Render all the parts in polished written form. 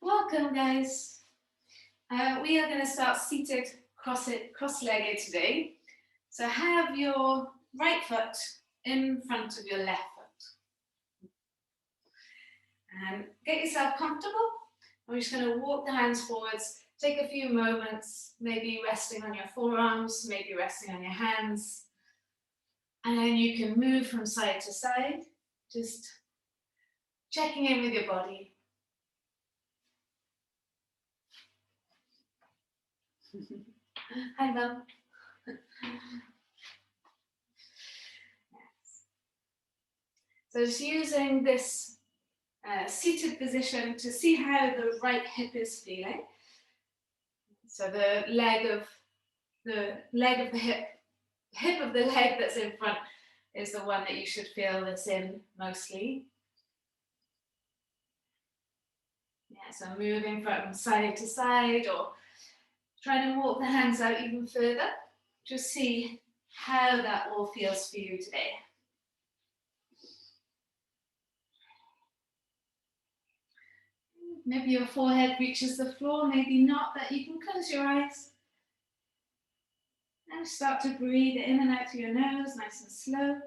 Welcome, guys. We are going to start seated cross-legged today. So have your right foot in front of your left foot. And get yourself comfortable. We're just going to walk the hands forwards. Take a few moments, maybe resting on your forearms, maybe resting on your hands. And then you can move from side to side, just checking in with your body. Hi, Mum. So just using this seated position to see how the right hip is feeling. So the leg of the hip of the leg that's in front is the one that you should feel this in mostly. Yeah, so moving from side to side or trying to walk the hands out even further. Just see how that all feels for you today. Maybe your forehead reaches the floor, maybe not, but you can close your eyes. And start to breathe in and out through your nose, nice and slow.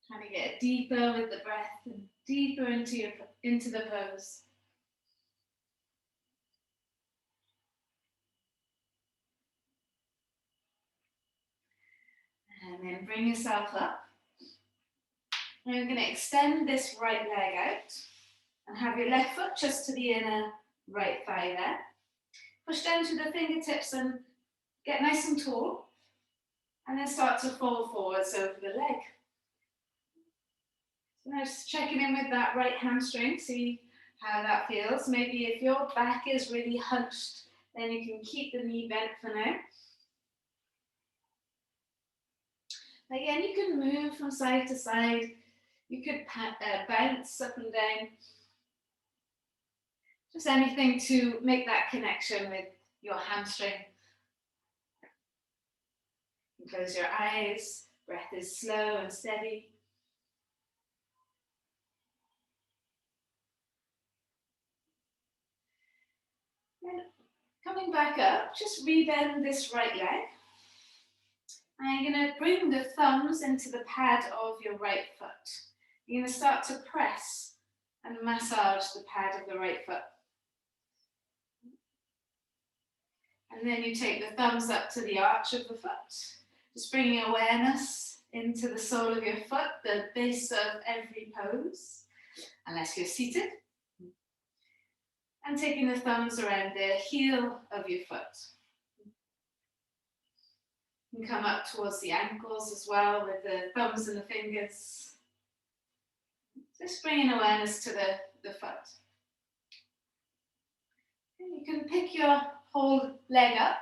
Trying to get deeper with the breath and deeper into the pose. And then bring yourself up. And you're going to extend this right leg out and have your left foot just to the inner right thigh there. Push down to the fingertips and get nice and tall. And then start to fold forwards over the leg. So now just checking in with that right hamstring, see how that feels. Maybe if your back is really hunched, then you can keep the knee bent for now. Again, you can move from side to side. You could bounce up and down. Just anything to make that connection with your hamstring. You close your eyes, breath is slow and steady. Then coming back up, just rebend this right leg. And you're going to bring the thumbs into the pad of your right foot. You're going to start to press and massage the pad of the right foot. And then you take the thumbs up to the arch of the foot, just bringing awareness into the sole of your foot, the base of every pose, unless you're seated. And taking the thumbs around the heel of your foot. You can come up towards the ankles as well with the thumbs and the fingers. Just bringing awareness to the foot. And you can pick your whole leg up,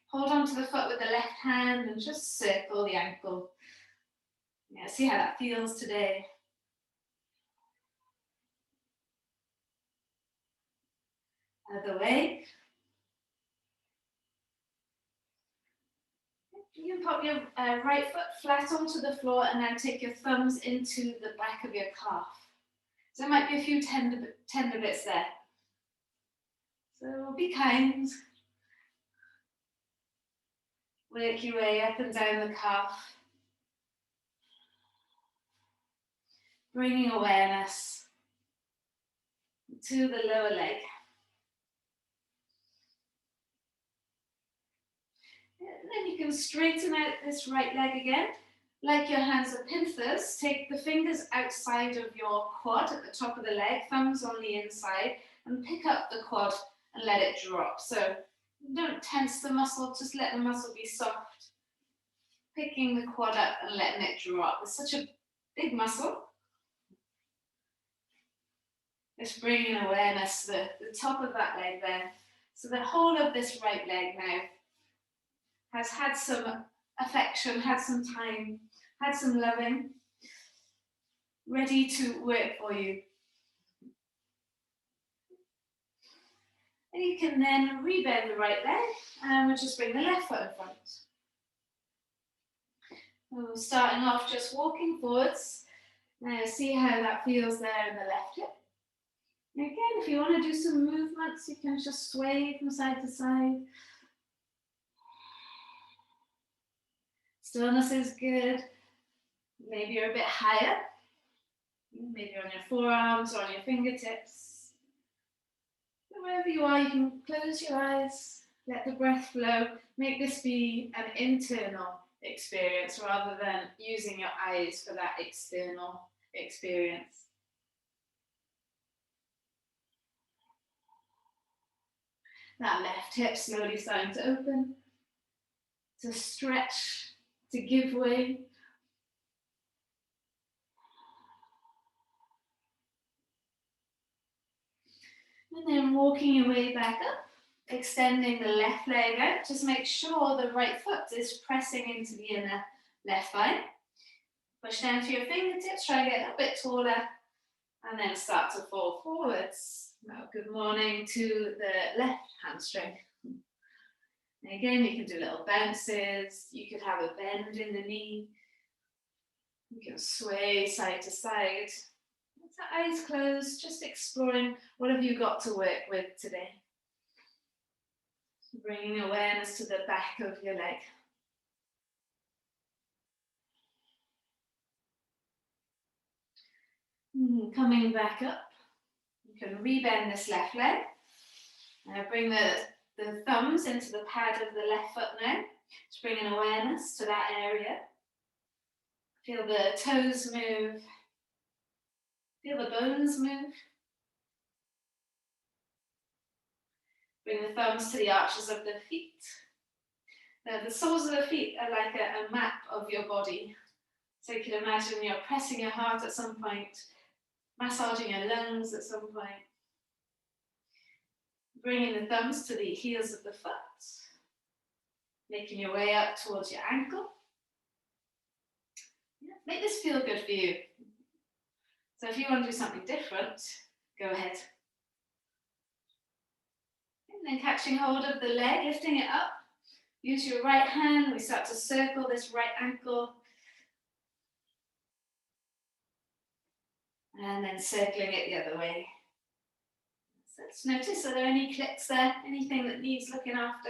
hold onto the foot with the left hand and just circle the ankle. Yeah, see how that feels today. Other way. You can pop your right foot flat onto the floor and now take your thumbs into the back of your calf. So there might be a few tender bits there. So be kind. Work your way up and down the calf. Bringing awareness to the lower leg. And then you can straighten out this right leg again. Like your hands are pincers, take the fingers outside of your quad at the top of the leg, thumbs on the inside, and pick up the quad and let it drop. So don't tense the muscle, just let the muscle be soft. Picking the quad up and letting it drop. It's such a big muscle. Just bringing awareness to the top of that leg there. So the whole of this right leg now has had some affection, had some time, had some loving, ready to work for you. And you can then rebend the right leg and we'll just bring the left foot in front. We're starting off just walking forwards Now see how that feels there in the left hip. Again, if you want to do some movements, you can just sway from side to side. Stillness is good. Maybe you're a bit higher. Maybe on your forearms or on your fingertips. But wherever you are, you can close your eyes, let the breath flow. Make this be an internal experience rather than using your eyes for that external experience. That left hip slowly starting to open, to stretch, to give way. And then walking your way back up, extending the left leg out. Just make sure the right foot is pressing into the inner left thigh. Push down to your fingertips, try and get a bit taller, and then start to fall forwards. Now, good morning to the left hamstring. And again, you can do little bounces. You could have a bend in the knee. You can sway side to side. With the eyes closed, just exploring what have you got to work with today. Bringing awareness to the back of your leg. Coming back up, you can rebend this left leg. Now bring the thumbs into the pad of the left foot now. Just bringing awareness to that area. Feel the toes move. Feel the bones move. Bring the thumbs to the arches of the feet. Now the soles of the feet are like a map of your body. So you can imagine you're pressing your heart at some point, massaging your lungs at some point. Bringing the thumbs to the heels of the foot. Making your way up towards your ankle. Make this feel good for you. So if you want to do something different, go ahead. And then catching hold of the leg, lifting it up. Use your right hand. We start to circle this right ankle. And then circling it the other way. So let's notice, are there any clicks there? Anything that needs looking after?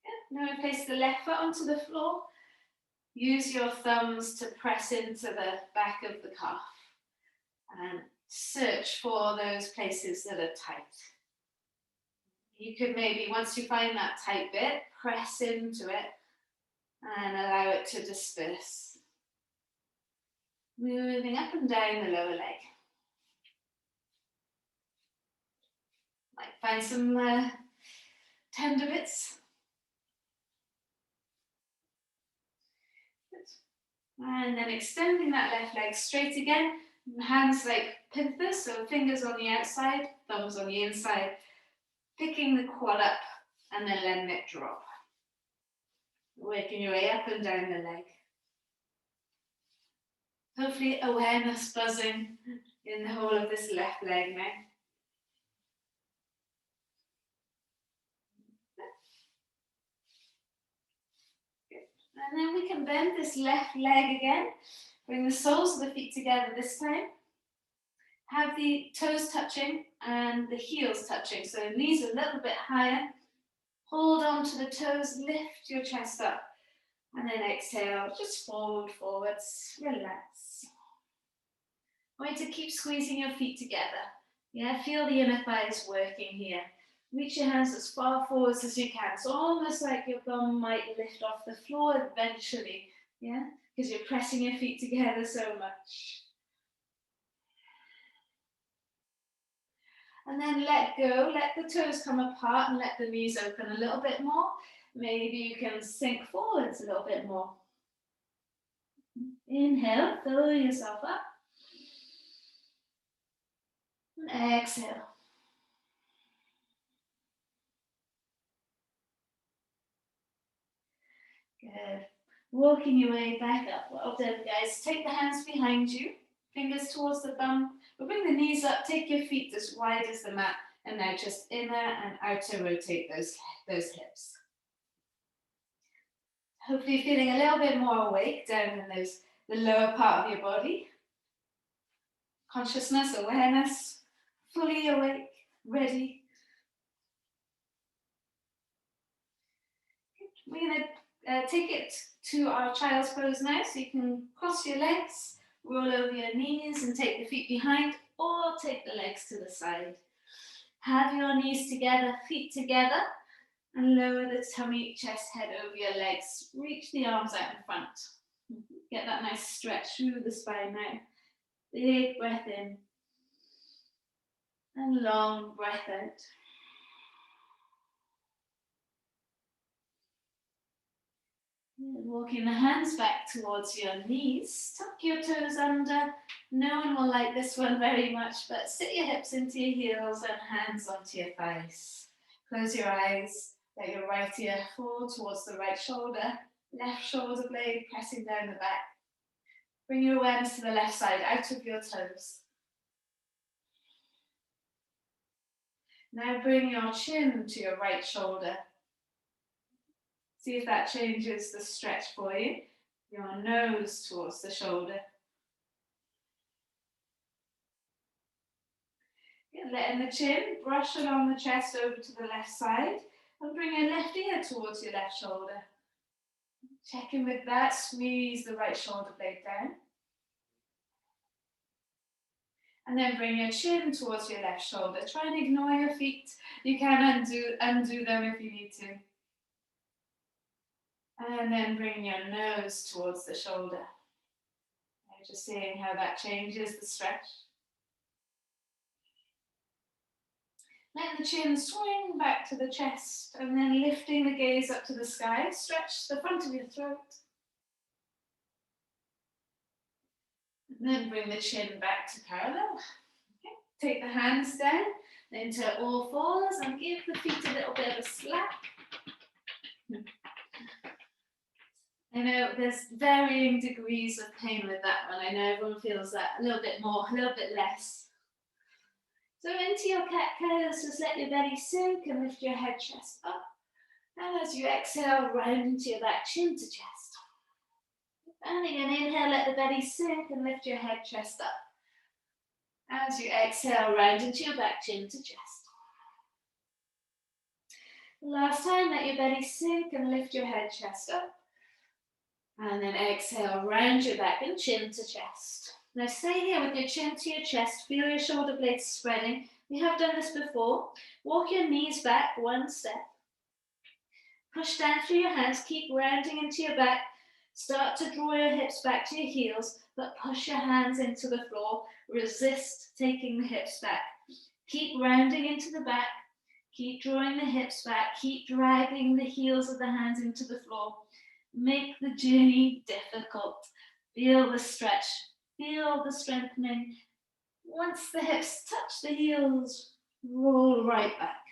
Yeah. Now we place the left foot onto the floor. Use your thumbs to press into the back of the calf. And search for those places that are tight. You could maybe, once you find that tight bit, press into it and allow it to disperse. Moving up and down the lower leg. Might find some tender bits. Good. And then extending that left leg straight again. Hands like pincers, so fingers on the outside, thumbs on the inside. Picking the quad up and then letting it drop. Working your way up and down the leg. Hopefully awareness buzzing in the whole of this left leg now. Good. And then we can bend this left leg again. Bring the soles of the feet together this time. Have the toes touching and the heels touching. So knees a little bit higher. Hold on to the toes, lift your chest up. And then exhale, just fold forwards, relax. I want you to keep squeezing your feet together. Yeah, feel the inner thighs working here. Reach your hands as far forwards as you can. It's almost like your bum might lift off the floor eventually. Yeah, because you're pressing your feet together so much. And then let go, let the toes come apart and let the knees open a little bit more. Maybe you can sink forwards a little bit more. Inhale, fill yourself up. And exhale. Good. Walking your way back up. Well done, guys. Take the hands behind you, fingers towards the bum. We'll bring the knees up, take your feet as wide as the mat, and now just inner and outer rotate those hips. Hopefully feeling a little bit more awake down in those the lower part of your body. Consciousness, awareness, fully awake, ready. We're going to take it to our child's pose now, so you can cross your legs, roll over your knees and take the feet behind, or take the legs to the side. Have your knees together, feet together, and lower the tummy, chest, head over your legs. Reach the arms out in front. Get that nice stretch through the spine now. Big breath in. And long breath out. Walking the hands back towards your knees. Tuck your toes under. No one will like this one very much, but sit your hips into your heels and hands onto your thighs. Close your eyes. Let your right ear fall towards the right shoulder. Left shoulder blade pressing down the back. Bring your awareness to the left side, out of your toes. Now bring your chin to your right shoulder. See if that changes the stretch for you. Your nose towards the shoulder. Letting the chin brush along the chest over to the left side and bring your left ear towards your left shoulder. Check in with that, squeeze the right shoulder blade down. And then bring your chin towards your left shoulder. Try and ignore your feet. You can undo them if you need to. And then bring your nose towards the shoulder. Just seeing how that changes the stretch. Let the chin swing back to the chest and then lifting the gaze up to the sky. Stretch the front of your throat. And then bring the chin back to parallel. Okay. Take the hands down into all fours and give the feet a little bit of a slap. I know there's varying degrees of pain with that one. I know everyone feels that a little bit more, a little bit less. So into your cat cows, just let your belly sink and lift your head, chest up. And as you exhale, round into your back, chin to chest. And again, inhale, let the belly sink and lift your head, chest up. As you exhale, round into your back, chin to chest. Last time, let your belly sink and lift your head, chest up. And then exhale, round your back and chin to chest. Now stay here with your chin to your chest. Feel your shoulder blades spreading. We have done this before. Walk your knees back one step. Push down through your hands. Keep rounding into your back. Start to draw your hips back to your heels, but push your hands into the floor. Resist taking the hips back. Keep rounding into the back. Keep drawing the hips back. Keep dragging the heels of the hands into the floor. Make the journey difficult. Feel the stretch. Feel the strengthening. Once the hips touch the heels, roll right back.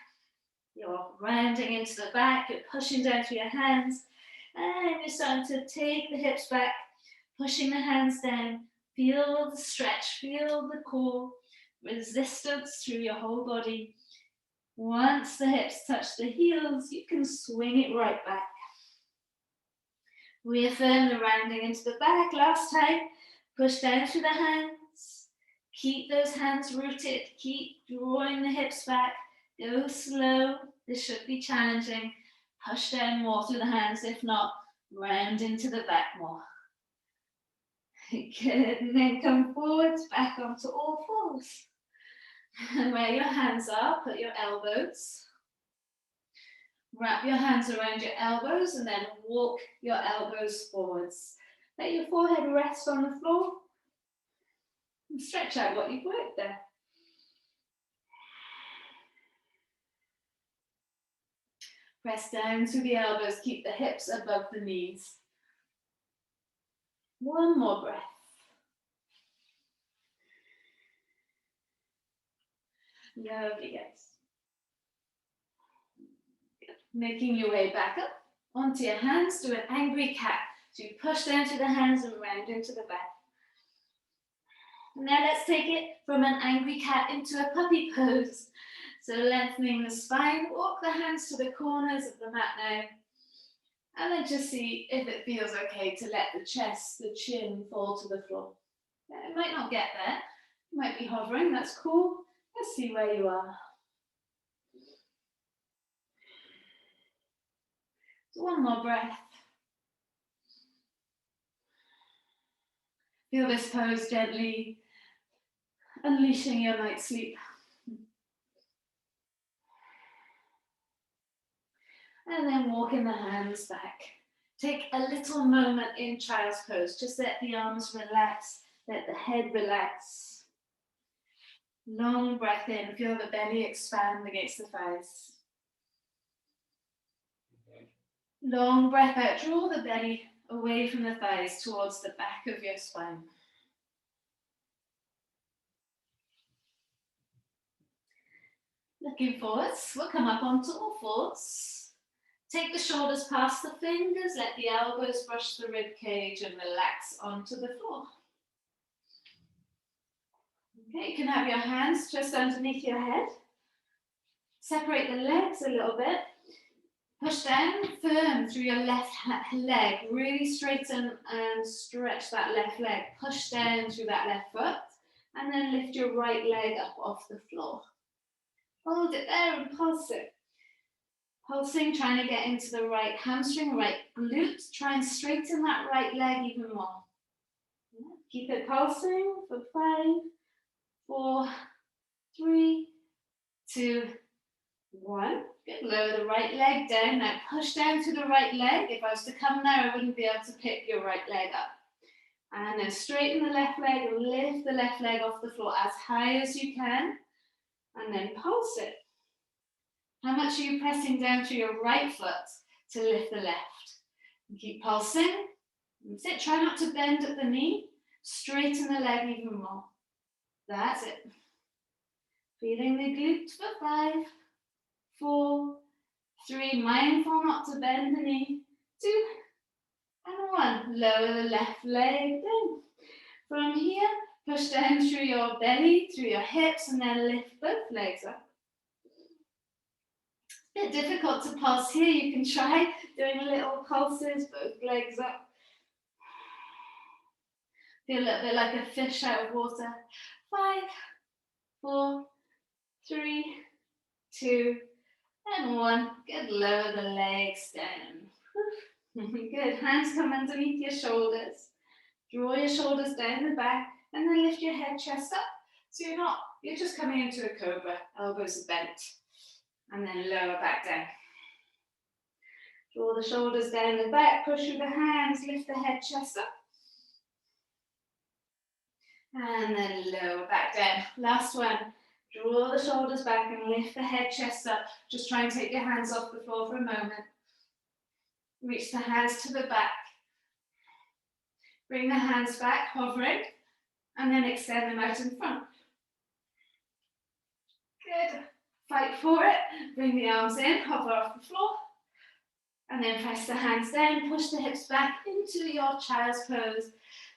You're rounding into the back. You're pushing down through your hands. And you're starting to take the hips back, pushing the hands down. Feel the stretch. Feel the core. Resistance through your whole body. Once the hips touch the heels, you can swing it right back. Reaffirm the rounding into the back. Last time, push down through the hands. Keep those hands rooted. Keep drawing the hips back. Go slow. This should be challenging. Push down more through the hands. If not, round into the back more. Good. And then come forwards, back onto all fours. And where your hands are, put your elbows. Wrap your hands around your elbows and then walk your elbows forwards. Let your forehead rest on the floor and stretch out what you've worked there. Press down through the elbows, keep the hips above the knees. One more breath. Lovely, guys. Making your way back up onto your hands, do an angry cat. So you push down to the hands and round into the back. Now let's take it from an angry cat into a puppy pose. So lengthening the spine, walk the hands to the corners of the mat now. And then just see if it feels okay to let the chest, the chin fall to the floor. It might not get there. You might be hovering, that's cool. Let's see where you are. So one more breath. Feel this pose gently unleashing your night's sleep. And then walking the hands back. Take a little moment in child's pose. Just let the arms relax, let the head relax. Long breath in, feel the belly expand against the thighs. Long breath out, draw the belly away from the thighs towards the back of your spine. Looking forwards, we'll come up onto all fours. Take the shoulders past the fingers, let the elbows brush the rib cage and relax onto the floor. Okay, you can have your hands just underneath your head. Separate the legs a little bit. Push down firm through your left leg. Really straighten and stretch that left leg. Push down through that left foot. And then lift your right leg up off the floor. Hold it there and pulse it. Pulsing, trying to get into the right hamstring, right glute. Try and straighten that right leg even more. Keep it pulsing for 5, 4, 3, 2, 1. Good. Lower the right leg down. Now push down to the right leg. If I was to come there, I wouldn't be able to pick your right leg up. And then straighten the left leg and lift the left leg off the floor as high as you can. And then pulse it. How much are you pressing down to your right foot to lift the left? And keep pulsing. That's it. Try not to bend at the knee. Straighten the leg even more. That's it. Feeling the glute for 5, 4, 3. Mindful not to bend the knee. 2, and 1. Lower the left leg down. From here, push down through your belly, through your hips, and then lift both legs up. A bit difficult to pulse here. You can try doing little pulses, both legs up. Feel a little bit like a fish out of water. 5, 4, 3, 2, and 1. Good. Lower the legs down. Good. Hands come underneath your shoulders. Draw your shoulders down the back and then lift your head, chest up. So you're just coming into a cobra. Elbows are bent. And then lower back down. Draw the shoulders down the back, push through the hands, lift the head, chest up. And then lower back down. Last one. Draw the shoulders back and lift the head, chest up. Just try and take your hands off the floor for a moment. Reach the hands to the back. Bring the hands back, hovering, and then extend them out in front. Good. Fight for it. Bring the arms in, hover off the floor. And then press the hands down, push the hips back into your child's pose.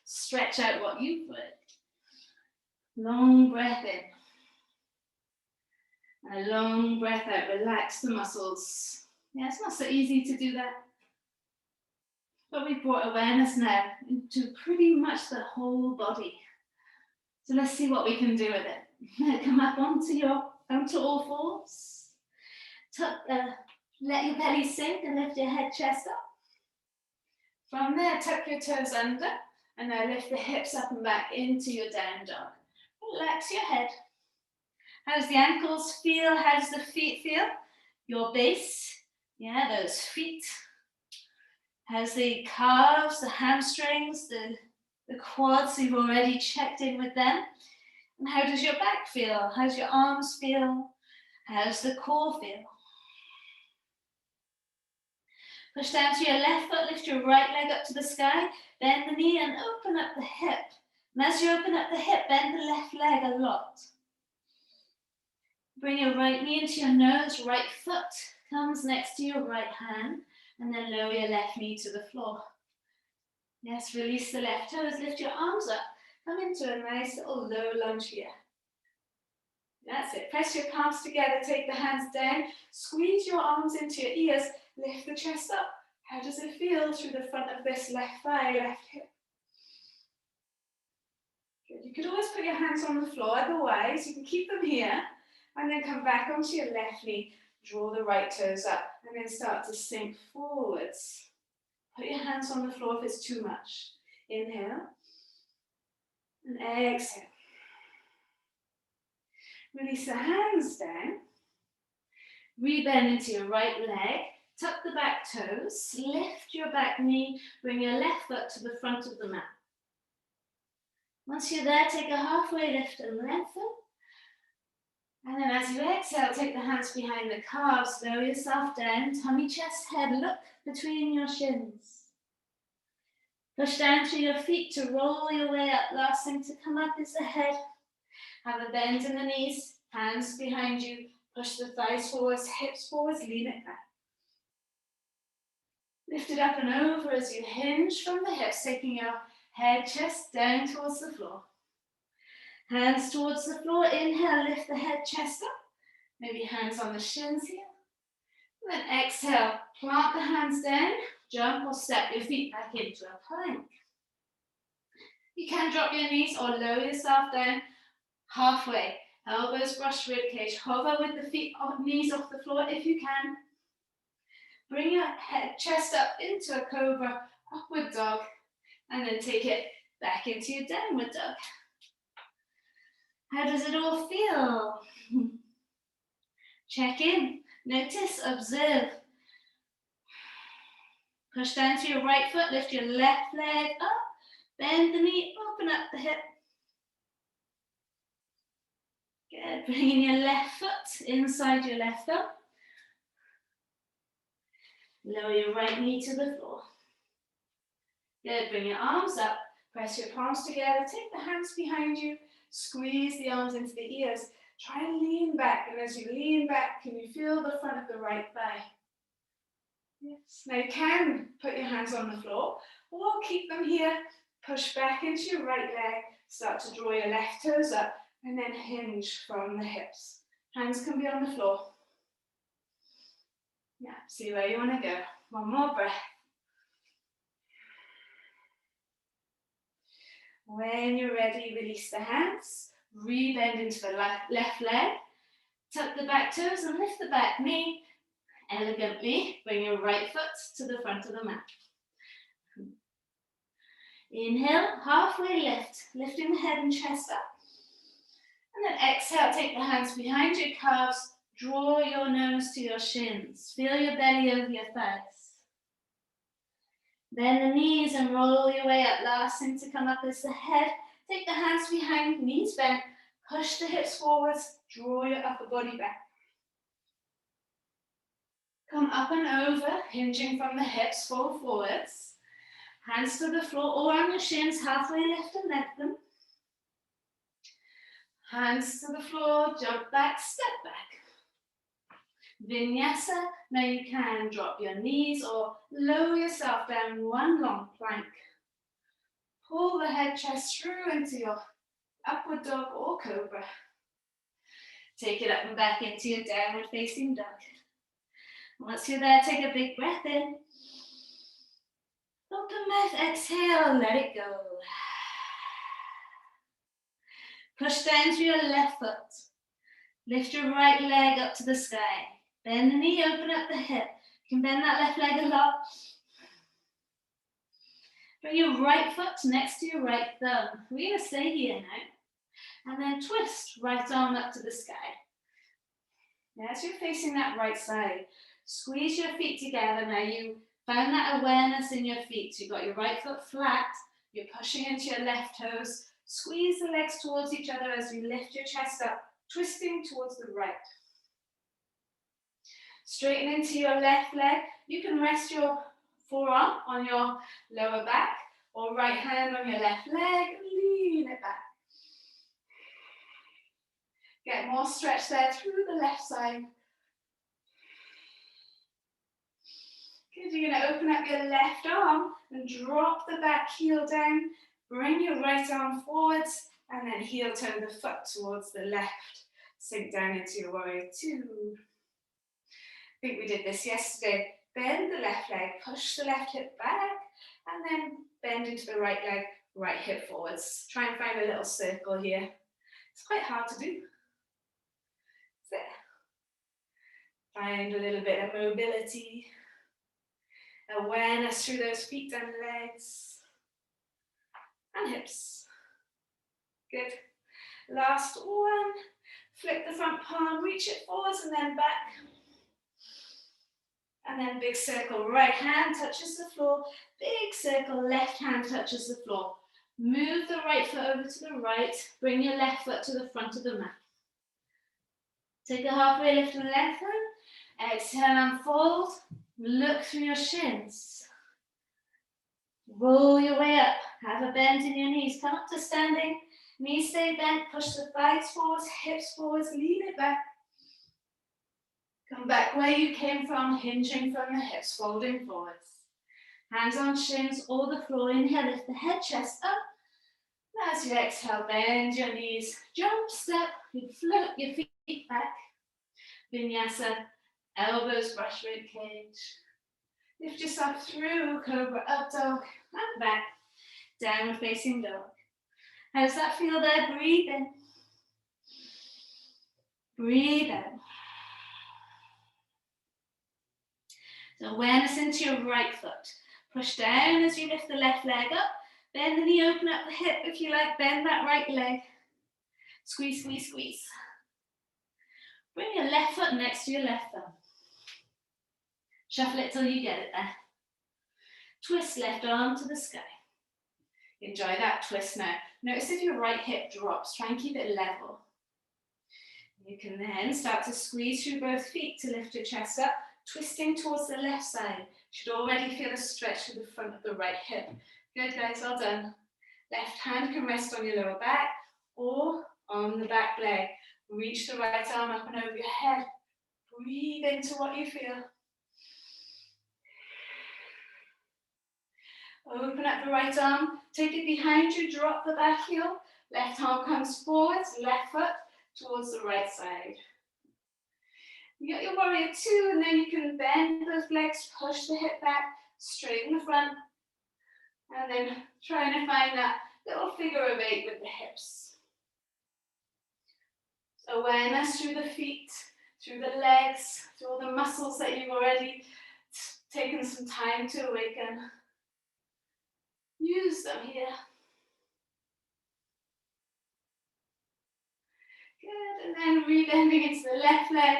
Stretch out what you've put. Long breath in. And a long breath out. Relax the muscles. Yeah, it's not so easy to do that. But we've brought awareness now into pretty much the whole body. So let's see what we can do with it. Come up onto all fours. Let your belly sink and lift your head, chest up. From there, tuck your toes under and now lift the hips up and back into your down dog. Relax your head. How does the ankles feel? How does the feet feel? Your base, yeah, those feet. How's the calves, the hamstrings, the quads? You've already checked in with them. And how does your back feel? How's your arms feel? How's the core feel? Push down to your left foot, lift your right leg up to the sky, bend the knee and open up the hip. And as you open up the hip, bend the left leg a lot. Bring your right knee into your nose, right foot comes next to your right hand, and then lower your left knee to the floor. Yes, release the left toes, lift your arms up, come into a nice little low lunge here. That's it, press your palms together, take the hands down, squeeze your arms into your ears, lift the chest up, How does it feel through the front of this left thigh, left hip? Good. You could always put your hands on the floor, otherwise you can keep them here and then come back onto your left knee, draw the right toes up and then start to sink forwards. Put your hands on the floor if it's too much. Inhale and exhale. Release the hands down. Rebend into your right leg. Tuck the back toes. Lift your back knee. Bring your left foot to the front of the mat. Once you're there, take a halfway lift and lengthen. And then as you exhale, take the hands behind the calves. Lower yourself down. Tummy, chest, head. Look between your shins. Push down through your feet to roll your way up. Last thing to come up is the head. Have a bend in the knees, hands behind you, push the thighs forwards, hips forwards, lean it back. Lift it up and over as you hinge from the hips, taking your head, chest down towards the floor. Hands towards the floor, inhale, lift the head, chest up. Maybe hands on the shins here. And then exhale, plant the hands down, jump or step your feet back into a plank. You can drop your knees or lower yourself down. Halfway, elbows brush ribcage, hover with the feet, knees off the floor if you can. Bring your head, chest up into a cobra, upward dog, and then take it back into your downward dog. How does it all feel? Check in, notice, observe. Push down to your right foot, lift your left leg up, bend the knee, open up the hip. Good, bringing your left foot inside your left thumb. Lower your right knee to the floor. Good, bring your arms up, press your palms together, take the hands behind you, squeeze the arms into the ears. Try and lean back, and as you lean back, can you feel the front of the right thigh? Yes. Now you can put your hands on the floor, or keep them here, push back into your right leg, start to draw your left toes up, and then hinge from the hips. Hands can be on the floor. Yeah, see where you want to go. One more breath. When you're ready, release the hands. Rebend into the left leg. Tuck the back toes and lift the back knee. Elegantly, bring your right foot to the front of the mat. Inhale, halfway lift, lifting the head and chest up. And then exhale, take the hands behind your calves, draw your nose to your shins. Feel your belly over your thighs. Bend the knees and roll your way up. Last thing to come up is the head. Take the hands behind, knees bent, push the hips forwards, draw your upper body back. Come up and over, hinging from the hips, fall forwards. Hands to the floor or on your shins, halfway lift and lengthen. Hands to the floor, jump back, step back. Vinyasa, now you can drop your knees or lower yourself down one long plank. Pull the head, chest through into your upward dog or cobra. Take it up and back into your downward facing dog. Once you're there, take a big breath in. Open mouth, exhale, let it go. Push down to your left foot. Lift your right leg up to the sky. Bend the knee, open up the hip. You can bend that left leg a lot. Bring your right foot next to your right thumb. We're going to stay here now. And then twist, right arm up to the sky. Now, as you're facing that right side, squeeze your feet together. Now you found that awareness in your feet. So you've got your right foot flat. You're pushing into your left toes. Squeeze the legs towards each other as you lift your chest up, twisting towards the right. Straighten into your left leg. You can rest your forearm on your lower back or right hand on your left leg. Lean it back. Get more stretch there through the left side. Good, you're going to open up your left arm and drop the back heel down. Bring your right arm forwards and then heel turn the foot towards the left. Sink down into your warrior two. I think we did this yesterday. Bend the left leg, push the left hip back, and then bend into the right leg, right hip forwards. Try and find a little circle here. It's quite hard to do. There. Find a little bit of mobility, awareness through those feet and legs, and hips. Good. Last one. Flip the front palm, reach it forwards and then back. And then big circle, right hand touches the floor. Big circle, left hand touches the floor. Move the right foot over to the right. Bring your left foot to the front of the mat. Take a halfway lift and lengthen. Exhale, unfold. Look through your shins. Roll your way up. Have a bend in your knees. Come up to standing. Knees stay bent. Push the thighs forwards, hips forwards. Lean it back. Come back where you came from, hinging from the hips, folding forwards. Hands on shins or the floor. Inhale, lift the head, chest up. As you exhale, bend your knees. Jump, step. You float your feet back. Vinyasa. Elbows brush rib cage. Lift yourself through cobra up dog and back. Downward facing dog. How does that feel there? Breathe in. Breathe out. So awareness into your right foot. Push down as you lift the left leg up. Bend the knee, open up the hip if you like. Bend that right leg. Squeeze, squeeze, squeeze. Bring your left foot next to your left thumb. Shuffle it till you get it there. Twist left arm to the sky. Enjoy that twist now. Notice if your right hip drops, try and keep it level. You can then start to squeeze through both feet to lift your chest up, twisting towards the left side. Should already feel a stretch to the front of the right hip. Good guys, well done. Left hand can rest on your lower back or on the back leg. Reach the right arm up and over your head. Breathe into what you feel. Open up the right arm, take it behind you, drop the back heel. Left arm comes forwards, left foot towards the right side. You got your warrior two, and then you can bend those legs, push the hip back, straighten the front, and then trying to find that little figure of eight with the hips. Awareness through the feet, through the legs, through all the muscles that you've already taken some time to awaken. Use them here. Good, and then rebending into the left leg.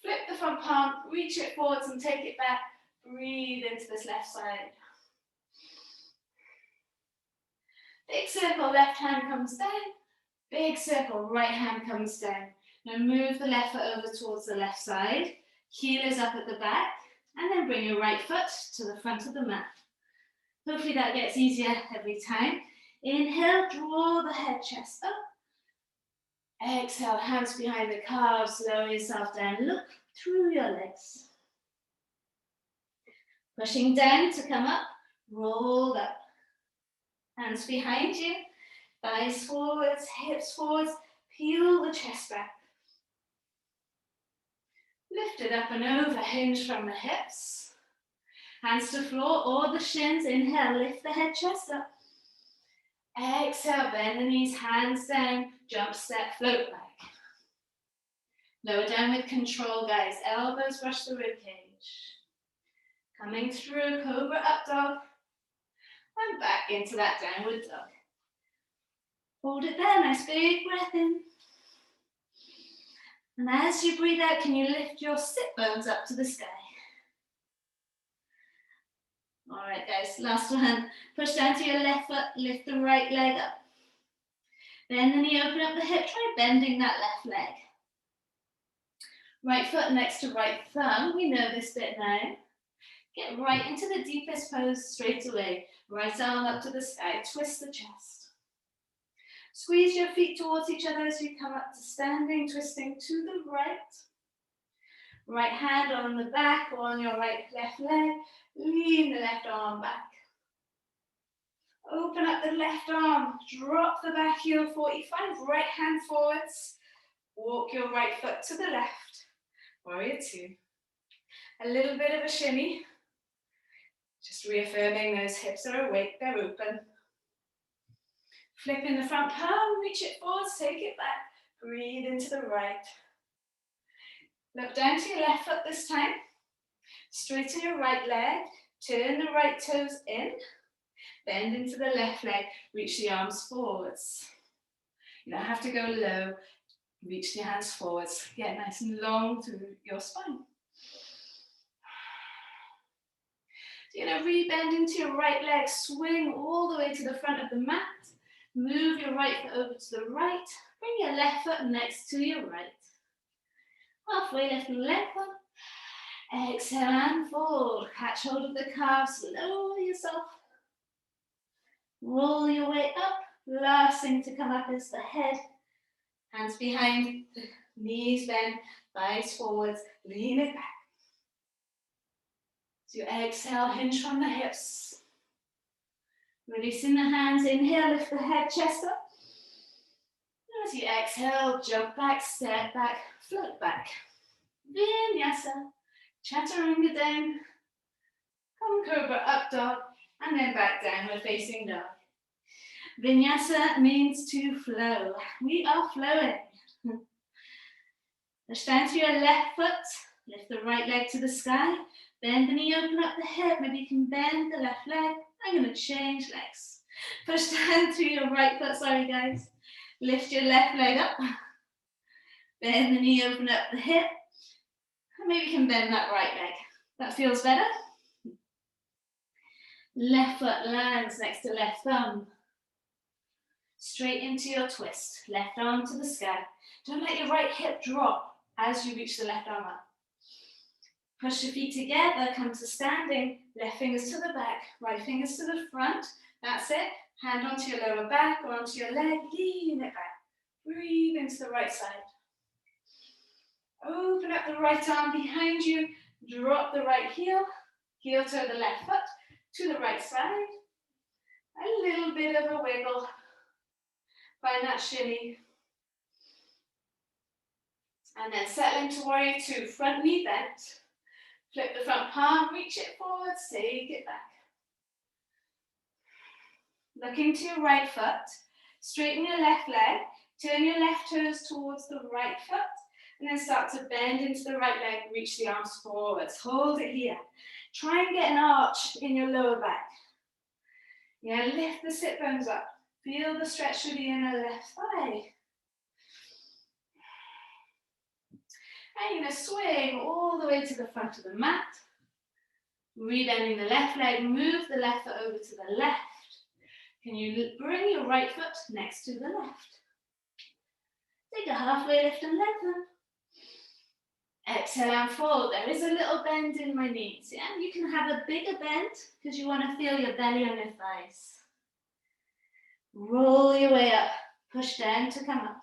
Flip the front palm, reach it forwards and take it back. Breathe into this left side. Big circle, left hand comes down. Big circle, right hand comes down. Now move the left foot over towards the left side. Heel is up at the back. And then bring your right foot to the front of the mat. Hopefully that gets easier every time. Inhale, draw the head, chest up. Exhale, hands behind the calves, lower yourself down. Look through your legs. Pushing down to come up, roll up. Hands behind you, thighs forwards, hips forwards, peel the chest back. Lift it up and over, hinge from the hips. Hands to floor or the shins. Inhale, lift the head, chest up. Exhale, bend the knees, hands down, jump, step, float back. Lower down with control, guys. Elbows brush the rib cage. Coming through, cobra up dog. And back into that downward dog. Hold it there, nice big breath in. And as you breathe out, can you lift your sit bones up to the sky? All right, guys, last one. Push down to your left foot, lift the right leg up. Bend the knee, open up the hip, try bending that left leg. Right foot next to right thumb, we know this bit now. Get right into the deepest pose straight away. Right arm up to the sky, twist the chest. Squeeze your feet towards each other as you come up to standing, twisting to the right. Right hand on the back or on your left leg. Lean the left arm back. Open up the left arm. Drop the back heel 45. Right hand forwards. Walk your right foot to the left. Warrior two. A little bit of a shimmy. Just reaffirming those hips are awake, they're open. Flip in the front palm, reach it forwards, take it back. Breathe into the right. Look down to your left foot this time. Straighten your right leg. Turn the right toes in. Bend into the left leg. Reach the arms forwards. You don't have to go low. Reach the hands forwards. Get nice and long through your spine. So you're going to re-bend into your right leg. Swing all the way to the front of the mat. Move your right foot over to the right. Bring your left foot next to your right. Halfway lift the left foot. Exhale and fold. Catch hold of the calves. Lower yourself. Roll your way up. Last thing to come up is the head. Hands behind. Knees bend. Thighs forwards. Lean it back. So you exhale, hinge from the hips. Releasing the hands. Inhale, lift the head, chest up. As you exhale, jump back, step back, float back. Vinyasa, chaturanga down, come cobra up dog, and then back downward facing dog. Vinyasa means to flow. We are flowing. Push down to your left foot, lift the right leg to the sky, bend the knee, open up the hip, maybe you can bend the left leg. I'm going to change legs. Push down to your right foot, sorry guys. Lift your left leg up, bend the knee, open up the hip, and maybe you can bend that right leg. That feels better. Left foot lands next to left thumb. Straight into your twist, left arm to the sky. Don't let your right hip drop as you reach the left arm up. Push your feet together, come to standing, left fingers to the back, right fingers to the front. That's it. Hand onto your lower back or onto your leg, lean it back. Breathe into the right side. Open up the right arm behind you, drop the right heel, heel toe the left foot to the right side. A little bit of a wiggle. Find that shimmy. And then settling to warrior two, front knee bent. Flip the front palm, reach it forward, take it back. Looking to your right foot, straighten your left leg, turn your left toes towards the right foot, and then start to bend into the right leg, reach the arms forwards. Hold it here. Try and get an arch in your lower back. Yeah, lift the sit bones up. Feel the stretch through the inner left thigh. And you're going to swing all the way to the front of the mat. Rebending the left leg, move the left foot over to the left. Can you bring your right foot next to the left? Take a halfway lift and lengthen. Exhale and fold. There is a little bend in my knees. Yeah? You can have a bigger bend because you want to feel your belly on your thighs. Roll your way up. Push down to come up.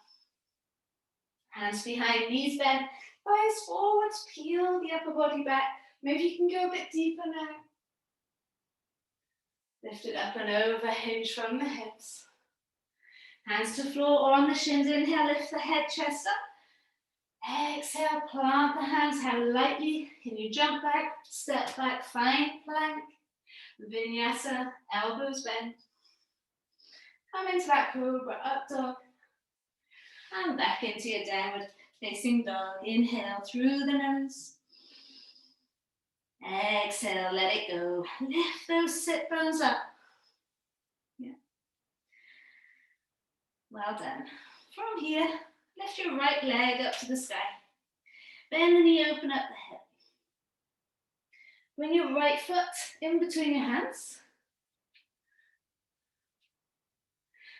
Hands behind, knees bent. Thighs forwards. Peel the upper body back. Maybe you can go a bit deeper now. Lift it up and over, hinge from the hips. Hands to floor or on the shins. Inhale, lift the head, chest up. Exhale, plant the hands. How lightly can you jump back, step back, find plank. Vinyasa, elbows bent. Come into that cobra, up dog. And back into your downward facing dog. Inhale through the nose. Exhale, let it go. Lift those sit bones up. Yeah. Well done. From here, lift your right leg up to the sky. Bend the knee, open up the hip. Bring your right foot in between your hands.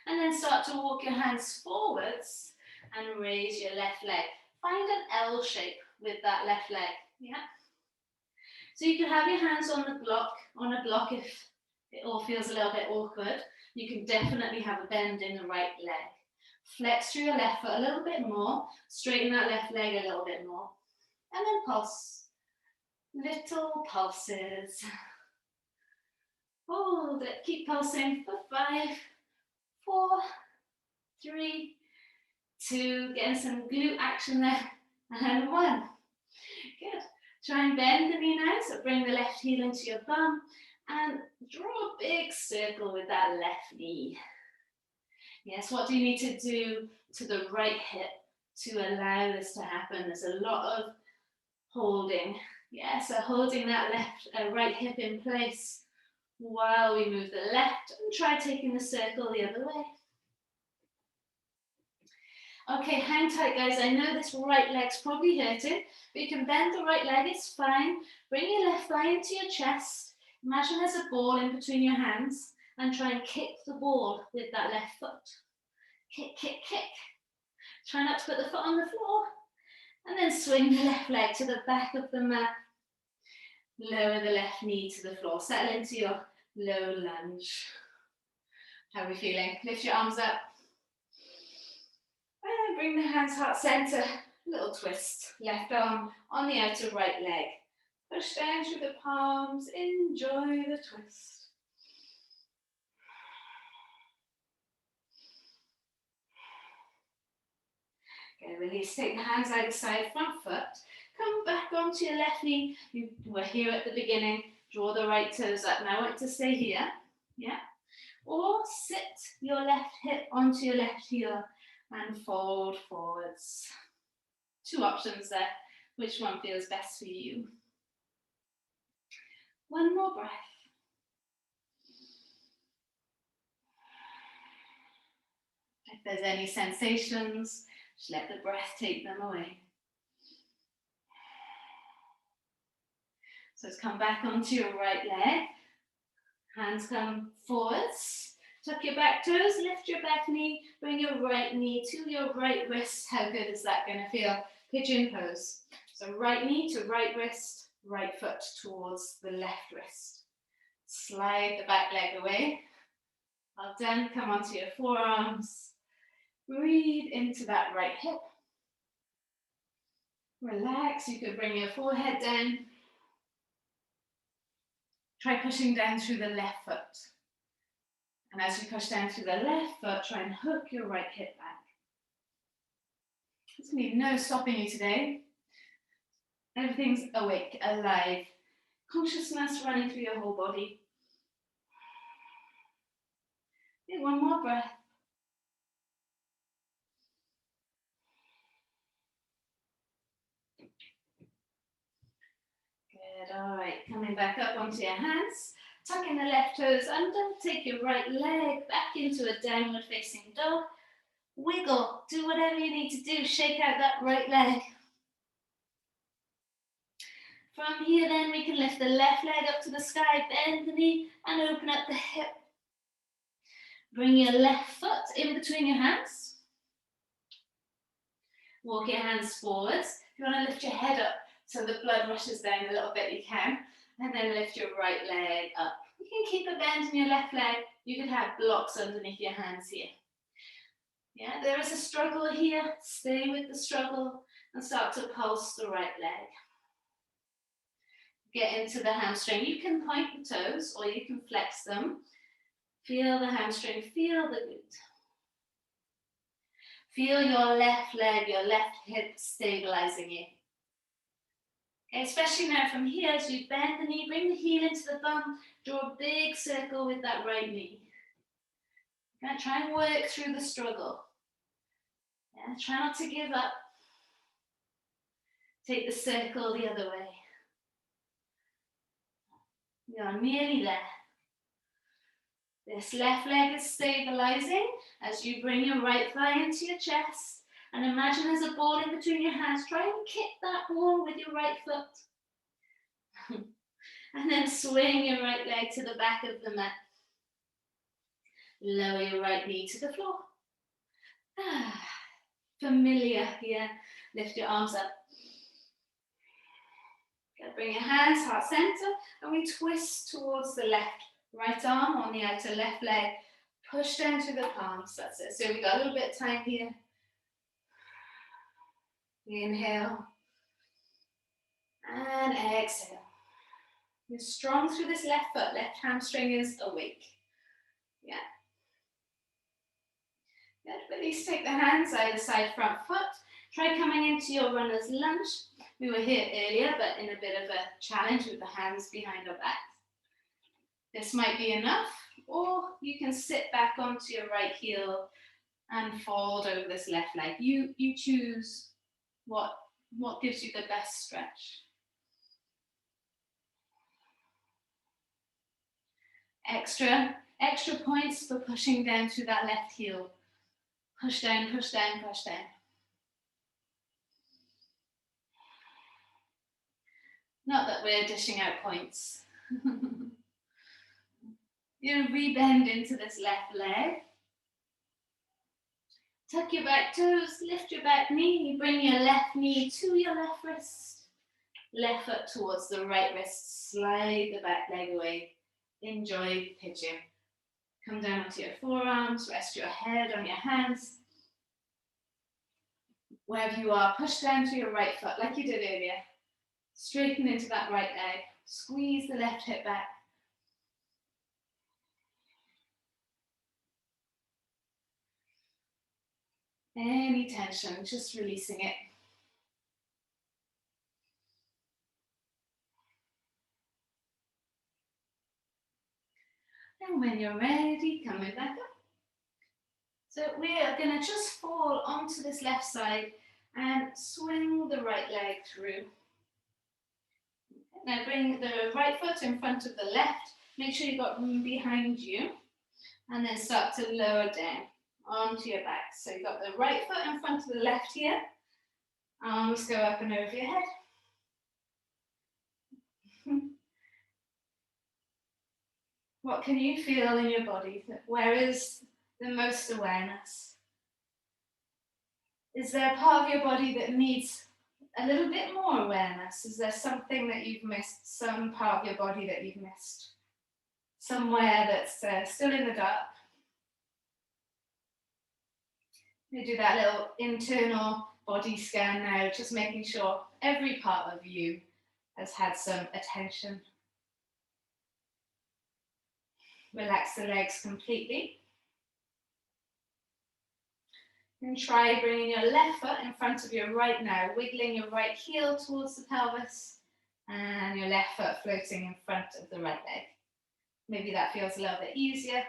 And then start to walk your hands forwards and raise your left leg. Find an L shape with that left leg. Yeah. So you can have your hands on a block if it all feels a little bit awkward. You can definitely have a bend in the right leg. Flex through your left foot a little bit more. Straighten that left leg a little bit more. And then pulse. Little pulses. Hold it. Keep pulsing for 5, 4, 3, 2. Getting some glute action there. And 1. Good. Try and bend the knee now, so bring the left heel into your bum and draw a big circle with that left knee. Yes, what do you need to do to the right hip to allow this to happen? There's a lot of holding. Yeah, so holding that right hip in place while we move the left, and try taking the circle the other way. Okay, hang tight, guys. I know this right leg's probably hurting, but you can bend the right leg, it's fine. Bring your left thigh into your chest. Imagine there's a ball in between your hands and try and kick the ball with that left foot. Kick, kick, kick. Try not to put the foot on the floor. And then swing the left leg to the back of the mat. Lower the left knee to the floor. Settle into your low lunge. How are we feeling? Lift your arms up. And bring the hands heart center. Little twist. Left arm on the outer right leg. Push down through the palms. Enjoy the twist. Okay, release. Take the hands either side, front foot. Come back onto your left knee. You were here at the beginning. Draw the right toes up. Now I want to stay here. Yeah. Or sit your left hip onto your left heel and fold forwards. Two options there. Which one feels best for you? One more breath. If there's any sensations, just let the breath take them away. So let's come back onto your right leg. Hands come forwards. Tuck your back toes, lift your back knee, bring your right knee to your right wrist. How good is that going to feel? Pigeon pose. So right knee to right wrist, right foot towards the left wrist. Slide the back leg away. Well done. Come onto your forearms. Breathe into that right hip. Relax. You could bring your forehead down. Try pushing down through the left foot. And as you push down through the left foot, try and hook your right hip back. There's going to be no stopping you today. Everything's awake, alive. Consciousness running through your whole body. Okay, one more breath. Good, all right. Coming back up onto your hands. Tucking the left toes under. Take your right leg back into a downward facing dog. Wiggle. Do whatever you need to do. Shake out that right leg. From here then we can lift the left leg up to the sky, bend the knee and open up the hip. Bring your left foot in between your hands. Walk your hands forwards. If you want to lift your head up so the blood rushes down a little bit, you can. And then lift your right leg up. You can keep a bend in your left leg. You could have blocks underneath your hands here. Yeah, there is a struggle here. Stay with the struggle and start to pulse the right leg. Get into the hamstring. You can point the toes or you can flex them. Feel the hamstring, feel the glute. Feel your left leg, your left hip stabilizing you. Okay, especially now from here, as you bend the knee, bring the heel into the bum, draw a big circle with that right knee. You're going to try and work through the struggle. Yeah, try not to give up. Take the circle the other way. You're nearly there. This left leg is stabilizing as you bring your right thigh into your chest and imagine there's a ball in between your hands. Try and kick that ball with your right foot. And then swing your right leg to the back of the mat. Lower your right knee to the floor. Familiar here. Lift your arms up. Bring your hands heart center and we twist towards the left. Right arm on the outer left leg. Push down through the palms. That's it. So we've got a little bit of time here. Inhale. And exhale. You're strong through this left foot. Left hamstring is awake. Yeah. Good. Release. Take the hands either side front foot. Try coming into your runner's lunge. We were here earlier, but in a bit of a challenge with the hands behind our back. This might be enough, or you can sit back onto your right heel and fold over this left leg. You choose what gives you the best stretch. Extra points for pushing down through that left heel. Push down, push down, push down. Not that we're dishing out points. You rebend into this left leg. Tuck your back toes, lift your back knee, bring your left knee to your left wrist. Left foot towards the right wrist, slide the back leg away. Enjoy pigeon. Come down onto your forearms, rest your head on your hands. Wherever you are, push down to your right foot like you did earlier. Straighten into that right leg. Squeeze the left hip back. Any tension, just releasing it. And when you're ready, coming back up. So we are going to just fall onto this left side and swing the right leg through. Now bring the right foot in front of the left. Make sure you've got room behind you. And then start to lower down onto your back. So you've got the right foot in front of the left here. Arms go up and over your head. What can you feel in your body? Where is the most awareness? Is there a part of your body that needs a little bit more awareness? Is there something that you've missed? Some part of your body that you've missed? Somewhere that's still in the dark? We do that little internal body scan now, just making sure every part of you has had some attention. Relax the legs completely. And try bringing your left foot in front of your right now, wiggling your right heel towards the pelvis and your left foot floating in front of the right leg. Maybe that feels a little bit easier.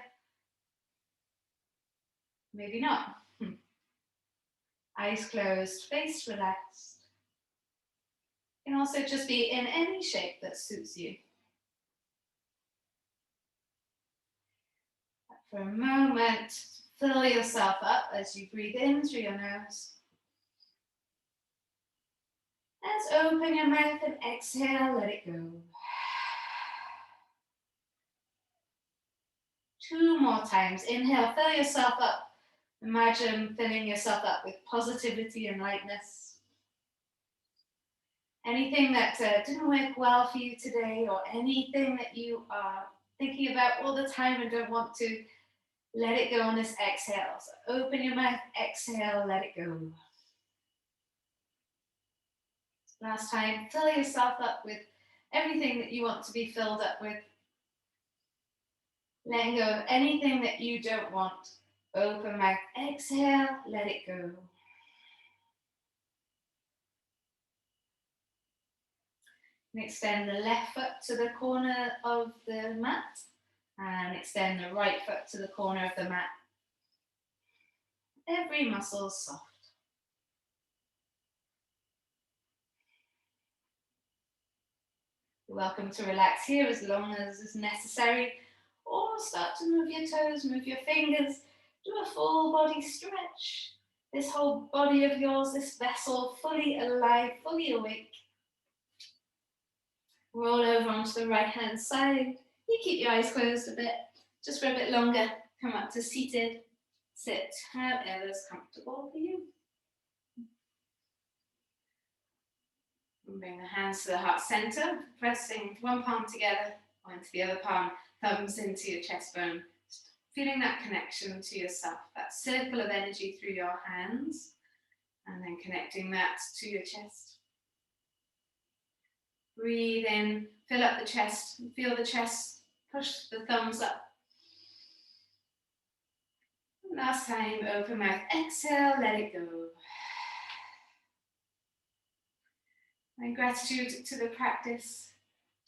Maybe not. Eyes closed, face relaxed. You can also just be in any shape that suits you. For a moment, fill yourself up as you breathe in through your nose. Let's open your mouth and exhale, let it go. 2 more times. Inhale, fill yourself up. Imagine filling yourself up with positivity and lightness. Anything that didn't work well for you today, or anything that you are thinking about all the time and don't want to, let it go on this exhale. So open your mouth, exhale, let it go. Last time, fill yourself up with everything that you want to be filled up with. Letting go of anything that you don't want. Open mouth, exhale, let it go. And extend the left foot to the corner of the mat. And extend the right foot to the corner of the mat. Every muscle soft. You're welcome to relax here as long as is necessary. Or start to move your toes, move your fingers. Do a full body stretch. This whole body of yours, this vessel, fully alive, fully awake. Roll over onto the right hand side. You keep your eyes closed a bit, just for a bit longer. Come up to seated. Sit however's comfortable for you. And bring the hands to the heart center, pressing one palm together onto the other palm, thumbs into your chest bone. Feeling that connection to yourself, that circle of energy through your hands, and then connecting that to your chest. Breathe in, fill up the chest, feel the chest, push the thumbs up. Last time, open mouth, exhale, let it go. My gratitude to the practice,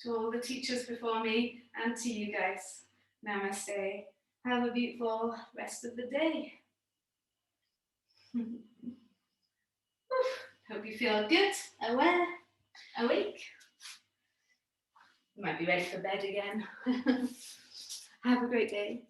to all the teachers before me, and to you guys. Namaste. Have a beautiful rest of the day. Hope you feel good, aware, awake. You might be ready for bed again. Have a great day.